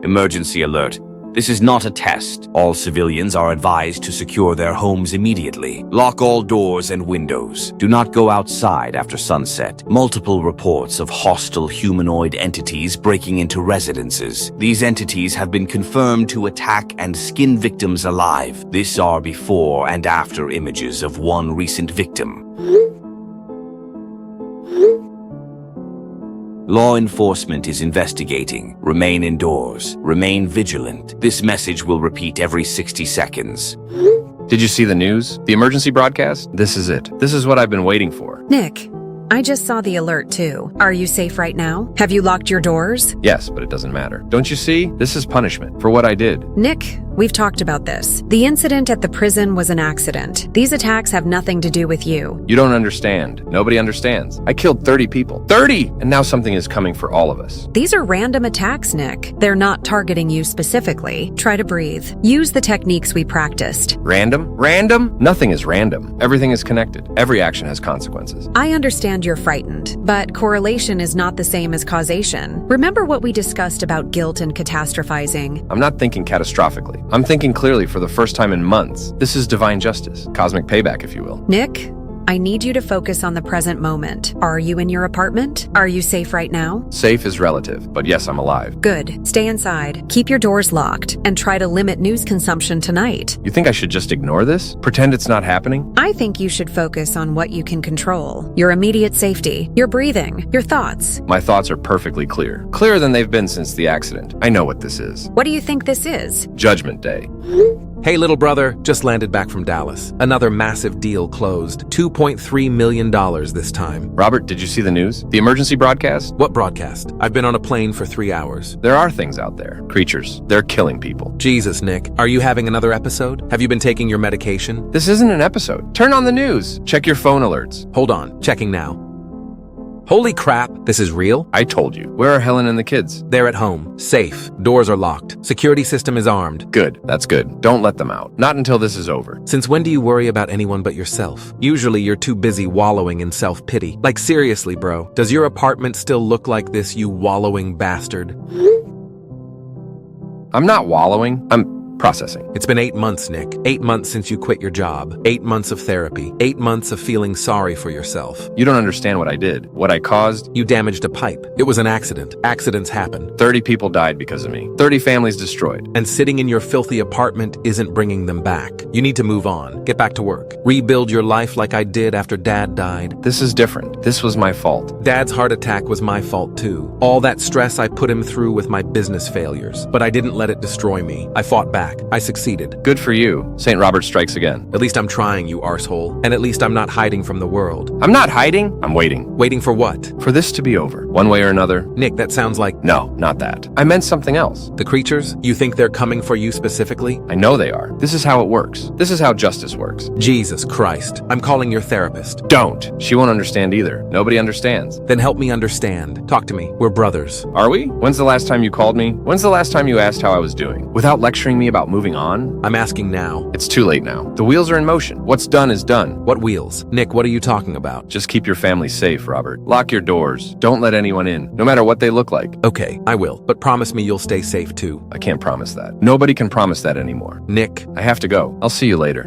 Emergency alert. This is not a test. All civilians are advised to secure their homes immediately. Lock all doors and windows. Do not go outside after sunset. Multiple reports of hostile humanoid entities breaking into residences. These entities have been confirmed to attack and skin victims alive. These are before and after images of one recent victim. Law enforcement is investigating. Remain indoors. Remain vigilant. This message will repeat every 60 seconds. Did you see the news? The emergency broadcast? This is it. This is what I've been waiting for. Nick, I just saw the alert too. Are you safe right now? Have you locked your doors? Yes, but it doesn't matter. Don't you see? This is punishment for what I did. Nick, we've talked about this. The incident at the prison was an accident. These attacks have nothing to do with you. You don't understand. Nobody understands. I killed 30 people. 30! And now something is coming for all of us. These are random attacks, Nick. They're not targeting you specifically. Try to breathe. Use the techniques we practiced. Random? Random? Nothing is random. Everything is connected. Every action has consequences. I understand you're frightened, but correlation is not the same as causation. Remember what we discussed about guilt and catastrophizing? I'm not thinking catastrophically. I'm thinking clearly for the first time in months. This is divine justice. Cosmic payback, if you will. Nick, I need you to focus on the present moment. Are you in your apartment? Are you safe right now? Safe is relative, but yes, I'm alive. Good. Stay inside. Keep your doors locked, and try to limit news consumption tonight. You think I should just ignore this? Pretend it's not happening? I think you should focus on what you can control. Your immediate safety, your breathing, your thoughts. My thoughts are perfectly clear. Clearer than they've been since the accident. I know what this is. What do you think this is? Judgment Day. Hey, little brother, just landed back from Dallas. Another massive deal closed. $2.3 million this time. Robert, did you see the news? The emergency broadcast? What broadcast? I've been on a plane for 3 hours. There are things out there. Creatures. They're killing people. Jesus, Nick. Are you having another episode? Have you been taking your medication? This isn't an episode. Turn on the news. Check your phone alerts. Hold on. Checking now. Holy crap, this is real? I told you. Where are Helen and the kids? They're at home. Safe. Doors are locked. Security system is armed. Good. That's good. Don't let them out. Not until this is over. Since when do you worry about anyone but yourself? Usually you're too busy wallowing in self-pity. Like seriously, bro. Does your apartment still look like this, you wallowing bastard? I'm not wallowing. I'm processing. It's been 8 months, Nick. 8 months since you quit your job. 8 months of therapy. 8 months of feeling sorry for yourself. You don't understand what I did. What I caused. You damaged a pipe. It was an accident. Accidents happen. 30 people died because of me. 30 families destroyed. And sitting in your filthy apartment isn't bringing them back. You need to move on. Get back to work. Rebuild your life like I did after Dad died. This is different. This was my fault. Dad's heart attack was my fault too. All that stress I put him through with my business failures. But I didn't let it destroy me. I fought back. I succeeded. Good for you. St. Robert strikes again. At least I'm trying, you arsehole. And at least I'm not hiding from the world. I'm not hiding. I'm waiting. Waiting for what? For this to be over. One way or another. Nick, that sounds like... No, not that. I meant something else. The creatures? You think they're coming for you specifically? I know they are. This is how it works. This is how justice works. Jesus Christ. I'm calling your therapist. Don't. She won't understand either. Nobody understands. Then help me understand. Talk to me. We're brothers. Are we? When's the last time you called me? When's the last time you asked how I was doing? Without lecturing me about moving on? I'm asking now. It's too late now. The wheels are in motion. What's done is done. What wheels? Nick, what are you talking about? Just keep your family safe, Robert. Lock your doors. Don't let anyone in, no matter what they look like. Okay, I will. But promise me you'll stay safe too. I can't promise that. Nobody can promise that anymore. Nick. I have to go. I'll see you later.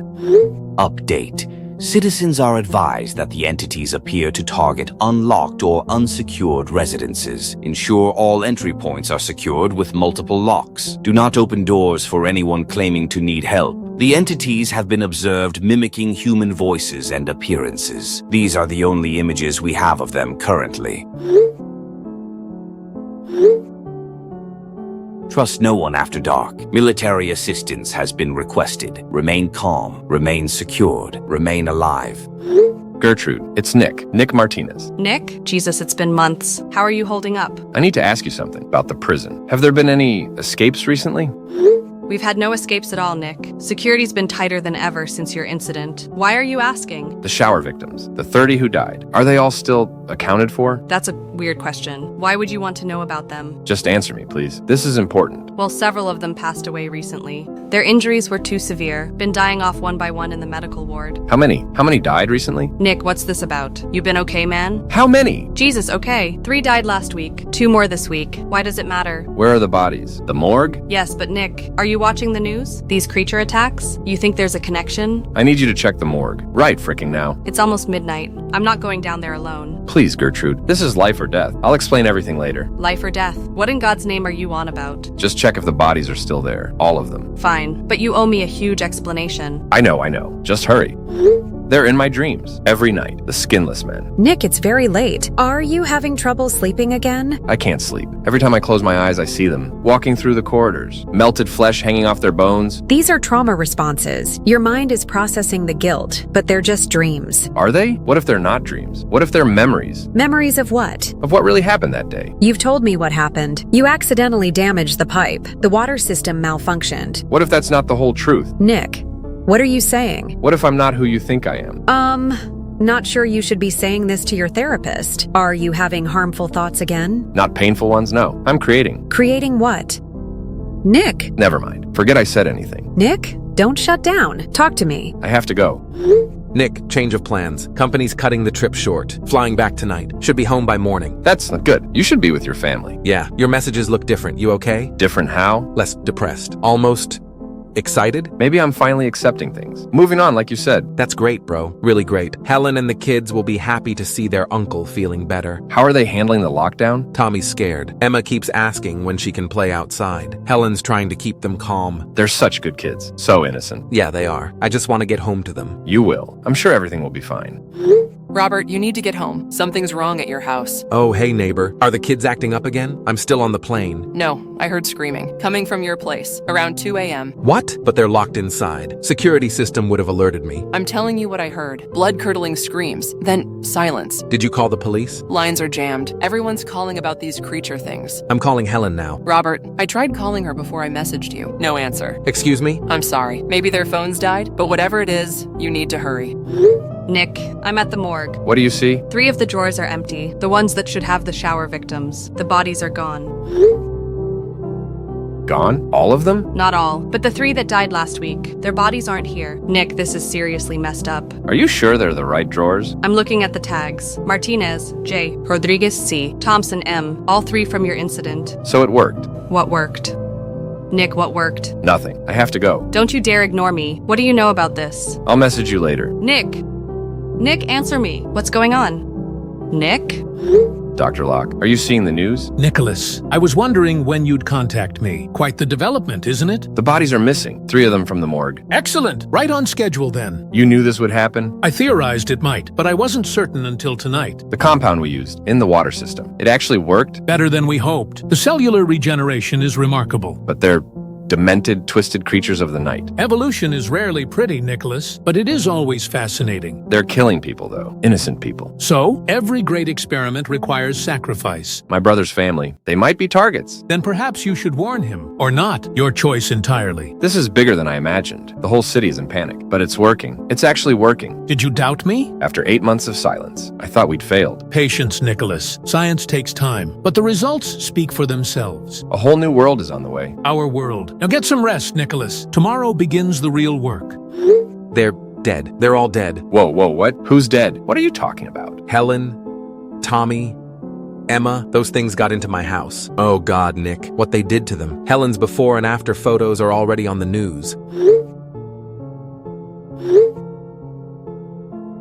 Update. Citizens are advised that the entities appear to target unlocked or unsecured residences. Ensure all entry points are secured with multiple locks. Do not open doors for anyone claiming to need help. The entities have been observed mimicking human voices and appearances. These are the only images we have of them currently. Trust no one after dark. Military assistance has been requested. Remain calm, remain secured, remain alive. Gertrude, it's Nick. Nick Martinez. Nick? Jesus, it's been months. How are you holding up? I need to ask you something about the prison. Have there been any escapes recently? We've had no escapes at all, Nick. Security's been tighter than ever since your incident. Why are you asking? The shower victims, the 30 who died, are they all still accounted for? That's a weird question. Why would you want to know about them? Just answer me, please. This is important. Well, several of them passed away recently. Their injuries were too severe, been dying off one by one in the medical ward. How many? How many died recently? Nick, what's this about? You been okay, man? How many? Jesus, okay. 3 died last week, 2 more this week. Why does it matter? Where are the bodies? The morgue? Yes, but Nick, are you watching the news? These creature attacks? You think there's a connection? I need you to check the morgue. Right fricking now. It's almost midnight. I'm not going down there alone. Please, Gertrude. This is life or death. I'll explain everything later. Life or death? What in God's name are you on about? Just check if the bodies are still there. All of them. Fine, but you owe me a huge explanation. I know. Just hurry. They're in my dreams. Every night. The skinless men. Nick, it's very late. Are you having trouble sleeping again? I can't sleep. Every time I close my eyes, I see them. Walking through the corridors. Melted flesh hanging off their bones. These are trauma responses. Your mind is processing the guilt, but they're just dreams. Are they? What if they're not dreams? What if they're memories? Memories of what? Of what really happened that day? You've told me what happened. You accidentally damaged the pipe. The water system malfunctioned. What if that's not the whole truth? Nick, what are you saying? What if I'm not who you think I am? Not sure you should be saying this to your therapist. Are you having harmful thoughts again? Not painful ones, no. I'm creating. Creating what? Nick! Never mind. Forget I said anything. Nick, don't shut down. Talk to me. I have to go. Nick, change of plans. Company's cutting the trip short. Flying back tonight. Should be home by morning. That's not good. You should be with your family. Yeah, your messages look different. You okay? Different how? Less depressed. Almost excited? Maybe I'm finally accepting things. Moving on, like you said. That's great, bro. Really great. Helen and the kids will be happy to see their uncle feeling better. How are they handling the lockdown? Tommy's scared. Emma keeps asking when she can play outside. Helen's trying to keep them calm. They're such good kids. So innocent. Yeah, they are. I just want to get home to them. You will. I'm sure everything will be fine. Robert, you need to get home. Something's wrong at your house. Oh, hey, neighbor. Are the kids acting up again? I'm still on the plane. No, I heard screaming. Coming from your place, around 2 a.m. What? But they're locked inside. Security system would have alerted me. I'm telling you what I heard. Blood-curdling screams, then silence. Did you call the police? Lines are jammed. Everyone's calling about these creature things. I'm calling Helen now. Robert, I tried calling her before I messaged you. No answer. Excuse me? I'm sorry. Maybe their phones died, but whatever it is, you need to hurry. Nick, I'm at the morgue. What do you see? 3 of the drawers are empty, the ones that should have the shower victims. The bodies are gone. Gone? All of them? Not all, but the 3 that died last week. Their bodies aren't here. Nick, this is seriously messed up. Are you sure they're the right drawers? I'm looking at the tags. Martinez, J. Rodriguez, C. Thompson, M. All 3 from your incident. So it worked. What worked? Nick, what worked? Nothing. I have to go. Don't you dare ignore me. What do you know about this? I'll message you later. Nick, answer me. What's going on? Nick? Dr. Locke, are you seeing the news? Nicholas, I was wondering when you'd contact me. Quite the development, isn't it? The bodies are missing. 3 of them from the morgue. Excellent. Right on schedule then. You knew this would happen? I theorized it might, but I wasn't certain until tonight. The compound we used, in the water system. It actually worked? Better than we hoped. The cellular regeneration is remarkable. But they're demented, twisted creatures of the night. Evolution is rarely pretty, Nicholas, but it is always fascinating. They're killing people, though. Innocent people. So, every great experiment requires sacrifice. My brother's family. They might be targets. Then perhaps you should warn him, or not. Your choice entirely. This is bigger than I imagined. The whole city is in panic. But it's working. It's actually working. Did you doubt me? After 8 months of silence, I thought we'd failed. Patience, Nicholas. Science takes time, but the results speak for themselves. A whole new world is on the way. Our world. Now get some rest, Nicholas. Tomorrow begins the real work. They're dead. They're all dead. Whoa, what? Who's dead? What are you talking about? Helen, Tommy, Emma, those things got into my house. Oh God, Nick, what they did to them. Helen's before and after photos are already on the news.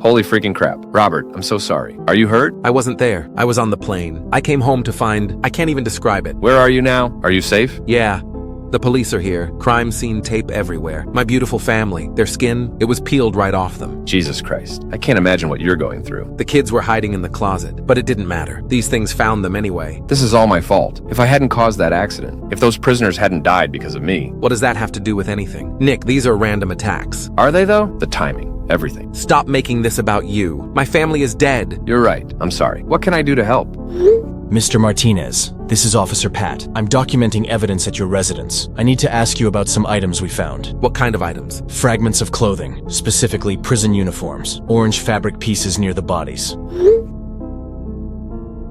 Holy freaking crap. Robert, I'm so sorry. Are you hurt? I wasn't there. I was on the plane. I came home to find... I can't even describe it. Where are you now? Are you safe? Yeah. The police are here. Crime scene tape everywhere. My beautiful family. Their skin, it was peeled right off them. Jesus Christ. I can't imagine what you're going through. The kids were hiding in the closet, but it didn't matter. These things found them anyway. This is all my fault. If I hadn't caused that accident, if those prisoners hadn't died because of me. What does that have to do with anything? Nick, these are random attacks. Are they though? The timing. Everything. Stop making this about you. My family is dead. You're right. I'm sorry. What can I do to help? Mr. Martinez, this is Officer Pat. I'm documenting evidence at your residence. I need to ask you about some items we found. What kind of items? Fragments of clothing, specifically prison uniforms, orange fabric pieces near the bodies.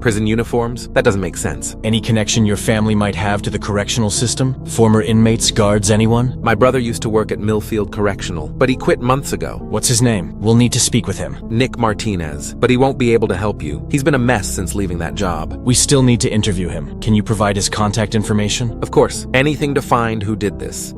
Prison uniforms? That doesn't make sense. Any connection your family might have to the correctional system? Former inmates, guards, anyone? My brother used to work at Millfield Correctional, but he quit months ago. What's his name? We'll need to speak with him. Nick Martinez, but he won't be able to help you. He's been a mess since leaving that job. We still need to interview him. Can you provide his contact information? Of course, anything to find who did this.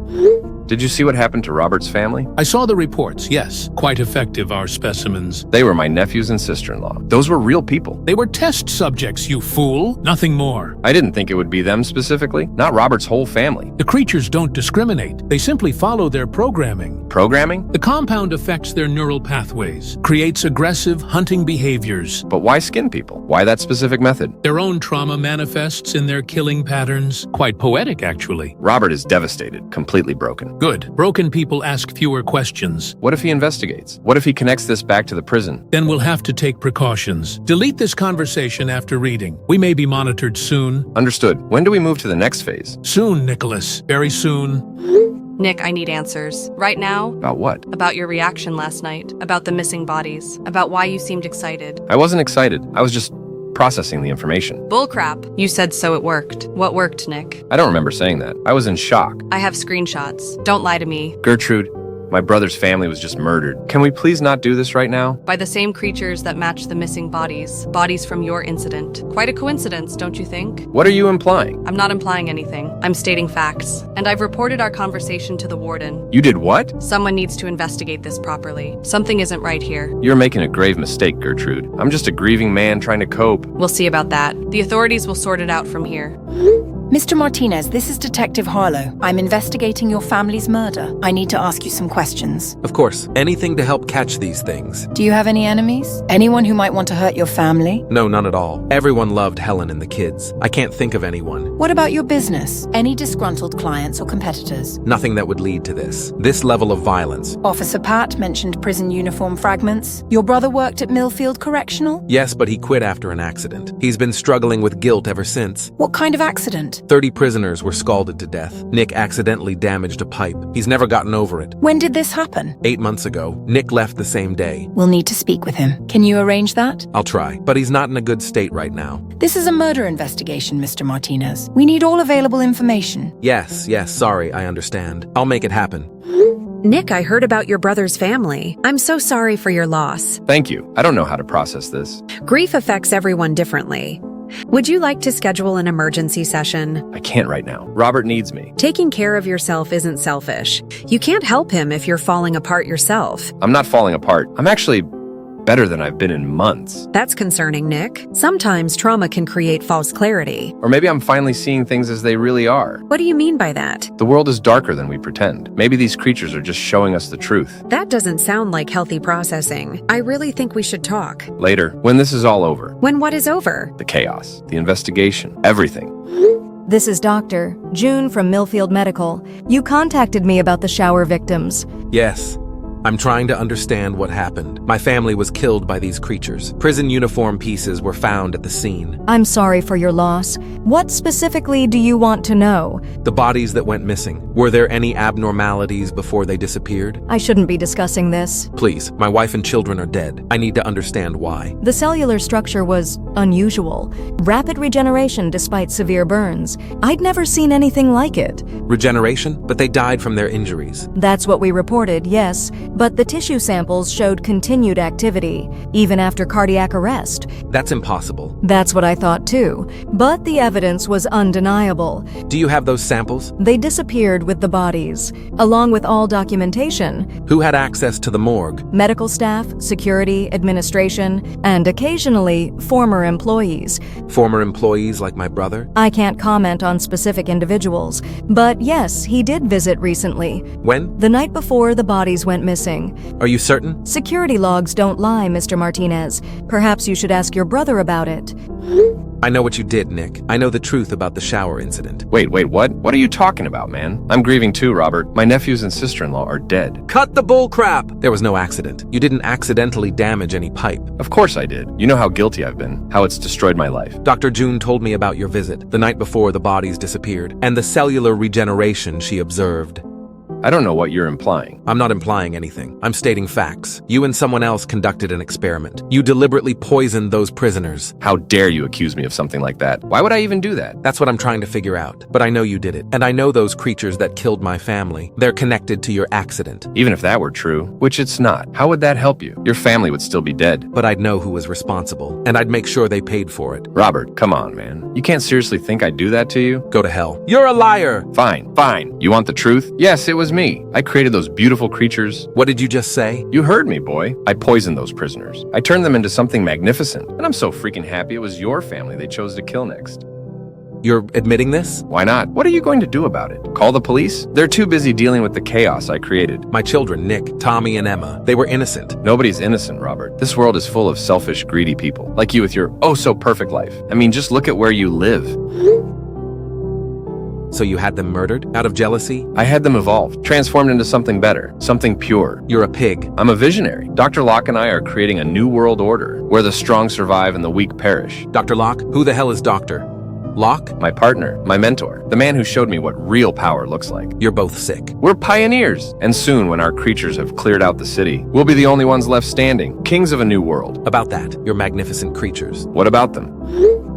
Did you see what happened to Robert's family? I saw the reports, yes. Quite effective, our specimens. They were my nephews and sister-in-law. Those were real people. They were test subjects, you fool. Nothing more. I didn't think it would be them specifically, not Robert's whole family. The creatures don't discriminate. They simply follow their programming. Programming? The compound affects their neural pathways, creates aggressive hunting behaviors. But why skin people? Why that specific method? Their own trauma manifests in their killing patterns. Quite poetic, actually. Robert is devastated, completely broken. Good. Broken people ask fewer questions. What if he investigates? What if he connects this back to the prison? Then we'll have to take precautions. Delete this conversation after reading. We may be monitored soon. Understood. When do we move to the next phase? Soon, Nicholas. Very soon. Nick, I need answers. Right now, About what? about your reaction last night, about the missing bodies, about why you seemed excited. I wasn't excited. I was just processing the information. Bullcrap. You said so it worked. What worked, Nick? I don't remember saying that. I was in shock. I have screenshots. Don't lie to me. Gertrude, my brother's family was just murdered. Can we please not do this right now? By the same creatures that match the missing bodies. Bodies from your incident. Quite a coincidence, don't you think? What are you implying? I'm not implying anything. I'm stating facts. And I've reported our conversation to the warden. You did what? Someone needs to investigate this properly. Something isn't right here. You're making a grave mistake, Gertrude. I'm just a grieving man trying to cope. We'll see about that. The authorities will sort it out from here. Mr. Martinez, this is Detective Harlow. I'm investigating your family's murder. I need to ask you some questions. Of course, anything to help catch these things. Do you have any enemies? Anyone who might want to hurt your family? No, none at all. Everyone loved Helen and the kids. I can't think of anyone. What about your business? Any disgruntled clients or competitors? Nothing that would lead to this. This level of violence. Officer Pat mentioned prison uniform fragments. Your brother worked at Millfield Correctional? Yes, but he quit after an accident. He's been struggling with guilt ever since. What kind of accident? 30 prisoners were scalded to death. Nick accidentally damaged a pipe. He's never gotten over it. When did this happen? 8 months ago. Nick left the same day. We'll need to speak with him. Can you arrange that? I'll try, but he's not in a good state right now. This is a murder investigation, Mr. Martinez. We need all available information. Yes, sorry, I understand. I'll make it happen. Nick, I heard about your brother's family. I'm so sorry for your loss. Thank you. I don't know how to process this. Grief affects everyone differently. Would you like to schedule an emergency session? I can't right now. Robert needs me. Taking care of yourself isn't selfish. You can't help him if you're falling apart yourself. I'm not falling apart. I'm actually better than I've been in months. That's concerning, Nick. Sometimes trauma can create false clarity. Or maybe I'm finally seeing things as they really are. What do you mean by that? The world is darker than we pretend. Maybe these creatures are just showing us the truth. That doesn't sound like healthy processing. I really think we should talk. Later, when this is all over. When what is over? The chaos, the investigation, everything. This is Dr. June from Millfield Medical. You contacted me about the shower victims. Yes. I'm trying to understand what happened. My family was killed by these creatures. Prison uniform pieces were found at the scene. I'm sorry for your loss. What specifically do you want to know? The bodies that went missing. Were there any abnormalities before they disappeared? I shouldn't be discussing this. Please, my wife and children are dead. I need to understand why. The cellular structure was unusual. Rapid regeneration despite severe burns. I'd never seen anything like it. Regeneration? But they died from their injuries. That's what we reported, yes. But the tissue samples showed continued activity, even after cardiac arrest. That's impossible. That's what I thought too. But the evidence was undeniable. Do you have those samples? They disappeared with the bodies, along with all documentation. Who had access to the morgue? Medical staff, security, administration, and occasionally former employees. Former employees like my brother? I can't comment on specific individuals, but yes, he did visit recently. When? The night before the bodies went missing. Are you certain? Security logs don't lie, Mr. Martinez. Perhaps you should ask your brother about it. I know what you did, Nick. I know the truth about the shower incident. Wait, what? What are you talking about, man? I'm grieving too, Robert. My nephews and sister-in-law are dead. Cut the bull crap! There was no accident. You didn't accidentally damage any pipe. Of course I did. You know how guilty I've been, how it's destroyed my life. Dr. June told me about your visit, the night before the bodies disappeared, and the cellular regeneration she observed. I don't know what you're implying. I'm not implying anything. I'm stating facts. You and someone else conducted an experiment. You deliberately poisoned those prisoners. How dare you accuse me of something like that? Why would I even do that? That's what I'm trying to figure out. But I know you did it. And I know those creatures that killed my family. They're connected to your accident. Even if that were true, which it's not, how would that help you? Your family would still be dead. But I'd know who was responsible, and I'd make sure they paid for it. Robert, come on, man. You can't seriously think I'd do that to you? Go to hell. You're a liar! Fine, fine. You want the truth? Yes, it was me. I created those beautiful creatures. What did you just say? You heard me, boy. I poisoned those prisoners. I turned them into something magnificent. And I'm so freaking happy it was your family they chose to kill next. You're admitting this? Why not? What are you going to do about it? Call the police? They're too busy dealing with the chaos I created. My children, Nick, Tommy, and Emma, they were innocent. Nobody's innocent, Robert. This world is full of selfish, greedy people. Like you with your oh-so-perfect life. I mean, just look at where you live. So you had them murdered? Out of jealousy? I had them evolved, transformed into something better, something pure. You're a pig. I'm a visionary. Dr. Locke and I are creating a new world order, where the strong survive and the weak perish. Dr. Locke? Who the hell is Dr. Locke? My partner, my mentor, the man who showed me what real power looks like. You're both sick. We're pioneers, and soon when our creatures have cleared out the city, we'll be the only ones left standing, kings of a new world. About that, you're magnificent creatures. What about them?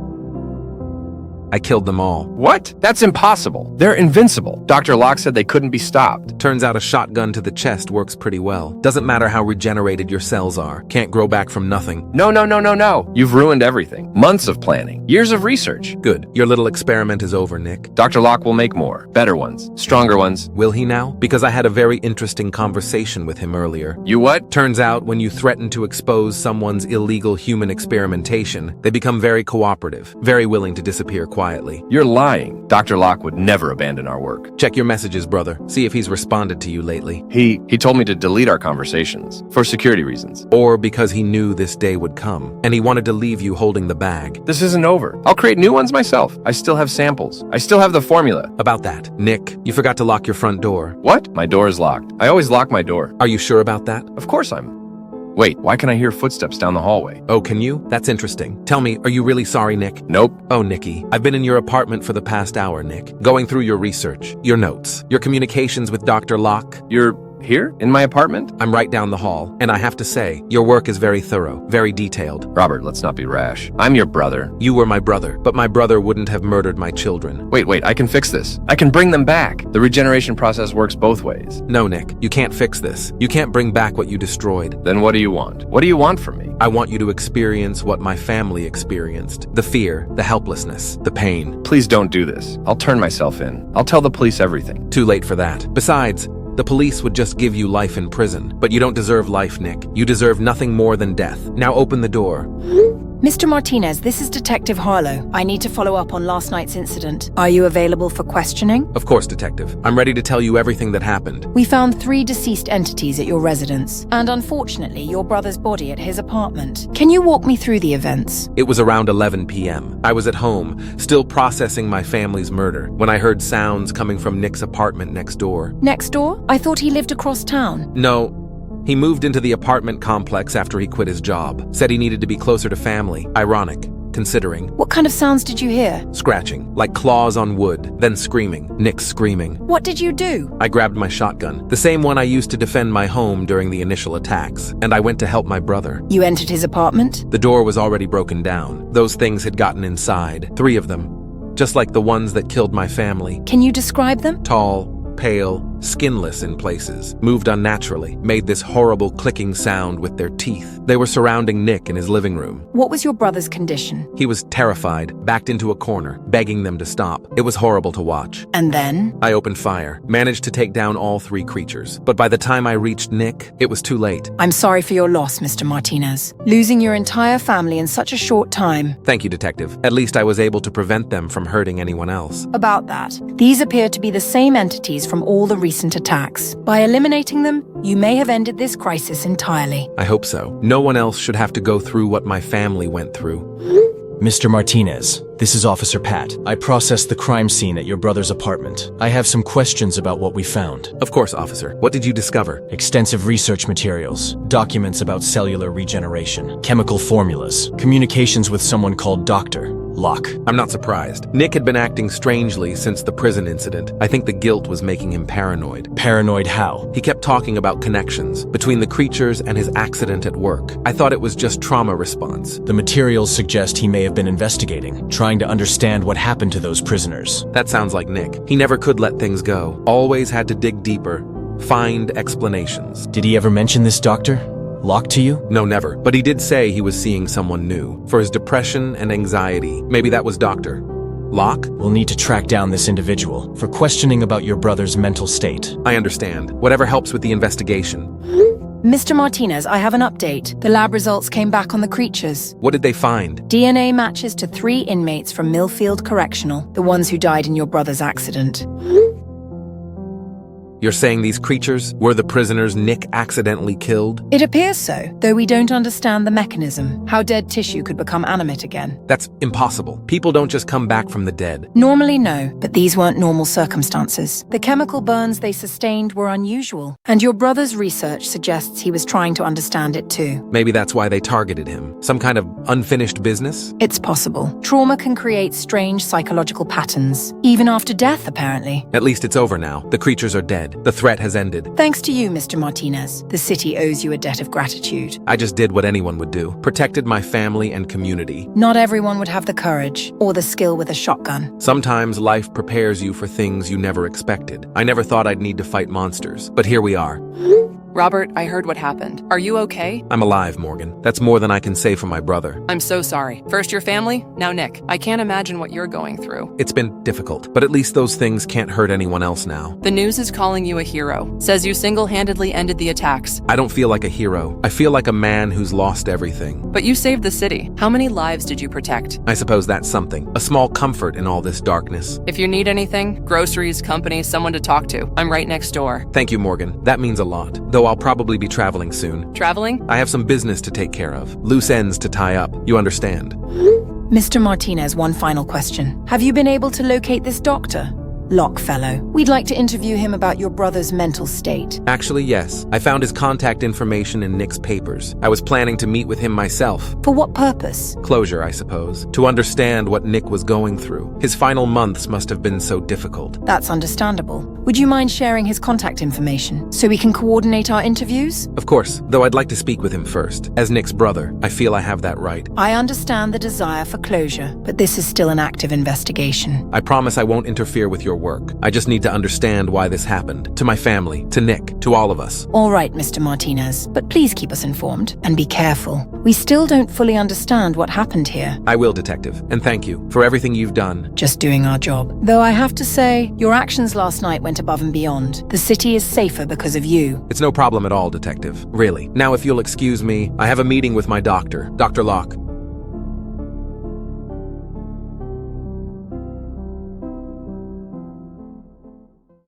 I killed them all. What? That's impossible. They're invincible. Dr. Locke said they couldn't be stopped. Turns out a shotgun to the chest works pretty well. Doesn't matter how regenerated your cells are. Can't grow back from nothing. No. You've ruined everything. Months of planning. Years of research. Good. Your little experiment is over, Nick. Dr. Locke will make more. Better ones. Stronger ones. Will he now? Because I had a very interesting conversation with him earlier. You what? Turns out when you threaten to expose someone's illegal human experimentation, they become very cooperative, very willing to disappear quietly. You're lying. Dr. Locke would never abandon our work. Check your messages, brother. See if he's responded to you lately. He told me to delete our conversations for security reasons. Or because he knew this day would come, and he wanted to leave you holding the bag. This isn't over. I'll create new ones myself. I still have samples. I still have the formula. About that, Nick, you forgot to lock your front door. What? My door is locked. I always lock my door. Are you sure about that? Of course I'm. Wait, why can I hear footsteps down the hallway? Oh, can you? That's interesting. Tell me, are you really sorry, Nick? Nope. Oh, Nicky, I've been in your apartment for the past hour, Nick. Going through your research, your notes, your communications with Dr. Locke. You're here? In my apartment? I'm right down the hall, and I have to say, your work is very thorough, very detailed. Robert, let's not be rash. I'm your brother. You were my brother, but my brother wouldn't have murdered my children. Wait, I can fix this. I can bring them back. The regeneration process works both ways. No, Nick, you can't fix this. You can't bring back what you destroyed. Then what do you want? What do you want from me? I want you to experience what my family experienced. The fear, the helplessness, the pain. Please don't do this. I'll turn myself in. I'll tell the police everything. Too late for that. Besides, the police would just give you life in prison. But you don't deserve life, Nick. You deserve nothing more than death. Now open the door. Mr. Martinez, this is Detective Harlow. I need to follow up on last night's incident. Are you available for questioning? Of course, Detective. I'm ready to tell you everything that happened. We found 3 deceased entities at your residence, and unfortunately, your brother's body at his apartment. Can you walk me through the events? It was around 11 p.m. I was at home, still processing my family's murder, when I heard sounds coming from Nick's apartment next door. Next door? I thought he lived across town. No. He moved into the apartment complex after he quit his job. Said he needed to be closer to family. Ironic, considering. What kind of sounds did you hear? Scratching, like claws on wood, then screaming. Nick screaming. What did you do? I grabbed my shotgun, the same one I used to defend my home during the initial attacks, and I went to help my brother. You entered his apartment? The door was already broken down. Those things had gotten inside. 3 of them. Just like the ones that killed my family. Can you describe them? Tall, pale, skinless in places, moved unnaturally, made this horrible clicking sound with their teeth. They were surrounding Nick in his living room. What was your brother's condition? He was terrified, backed into a corner, begging them to stop. It was horrible to watch. And then? I opened fire, managed to take down all 3 creatures. But by the time I reached Nick, it was too late. I'm sorry for your loss, Mr. Martinez. Losing your entire family in such a short time. Thank you, Detective. At least I was able to prevent them from hurting anyone else. About that, these appear to be the same entities from all the recent attacks. By eliminating them, you may have ended this crisis entirely. I hope so. No one else should have to go through what my family went through. Mr. Martinez, this is Officer Pat. I processed the crime scene at your brother's apartment. I have some questions about what we found. Of course, officer. What did you discover? Extensive research materials, documents about cellular regeneration, chemical formulas, communications with someone called Doctor. Locke. I'm not surprised. Nick had been acting strangely since the prison incident. I think the guilt was making him paranoid. Paranoid how? He kept talking about connections between the creatures and his accident at work. I thought it was just trauma response. The materials suggest he may have been investigating, trying to understand what happened to those prisoners. That sounds like Nick. He never could let things go. Always had to dig deeper, find explanations. Did he ever mention this doctor? Locke to you? No, never. But he did say he was seeing someone new. For his depression and anxiety. Maybe that was Dr. Locke? We'll need to track down this individual for questioning about your brother's mental state. I understand. Whatever helps with the investigation. Mr. Martinez, I have an update. The lab results came back on the creatures. What did they find? DNA matches to 3 inmates from Millfield Correctional, the ones who died in your brother's accident. You're saying these creatures were the prisoners Nick accidentally killed? It appears so, though we don't understand the mechanism, how dead tissue could become animate again. That's impossible. People don't just come back from the dead. Normally, no, but these weren't normal circumstances. The chemical burns they sustained were unusual, and your brother's research suggests he was trying to understand it too. Maybe that's why they targeted him. Some kind of unfinished business? It's possible. Trauma can create strange psychological patterns, even after death, apparently. At least it's over now. The creatures are dead. The threat has ended. Thanks to you, Mr. Martinez. The city owes you a debt of gratitude. I just did what anyone would do. Protected my family and community. Not everyone would have the courage or the skill with a shotgun. Sometimes life prepares you for things you never expected. I never thought I'd need to fight monsters, but here we are. Robert, I heard what happened. Are you okay? I'm alive, Morgan. That's more than I can say for my brother. I'm so sorry. First your family, now Nick. I can't imagine what you're going through. It's been difficult, but at least those things can't hurt anyone else now. The news is calling you a hero. Says you single-handedly ended the attacks. I don't feel like a hero. I feel like a man who's lost everything. But you saved the city. How many lives did you protect? I suppose that's something. A small comfort in all this darkness. If you need anything, groceries, company, someone to talk to, I'm right next door. Thank you, Morgan. That means a lot. Though I'll probably be traveling soon. Traveling? I have some business to take care of. Loose ends to tie up. You understand? Mr. Martinez, one final question. Have you been able to locate this doctor? Locke fellow. We'd like to interview him about your brother's mental state. Actually, yes. I found his contact information in Nick's papers. I was planning to meet with him myself. For what purpose? Closure, I suppose. To understand what Nick was going through. His final months must have been so difficult. That's understandable. Would you mind sharing his contact information so we can coordinate our interviews? Of course, though I'd like to speak with him first. As Nick's brother, I feel I have that right. I understand the desire for closure, but this is still an active investigation. I promise I won't interfere with your work. I just need to understand why this happened. To my family, to Nick, to all of us. All right, Mr. Martinez, but please keep us informed and be careful. We still don't fully understand what happened here. I will, Detective, and thank you for everything you've done. Just doing our job. Though I have to say, your actions last night went above and beyond. The city is safer because of you. It's no problem at all, Detective. Really. Now, if you'll excuse me, I have a meeting with my doctor, Dr. Locke.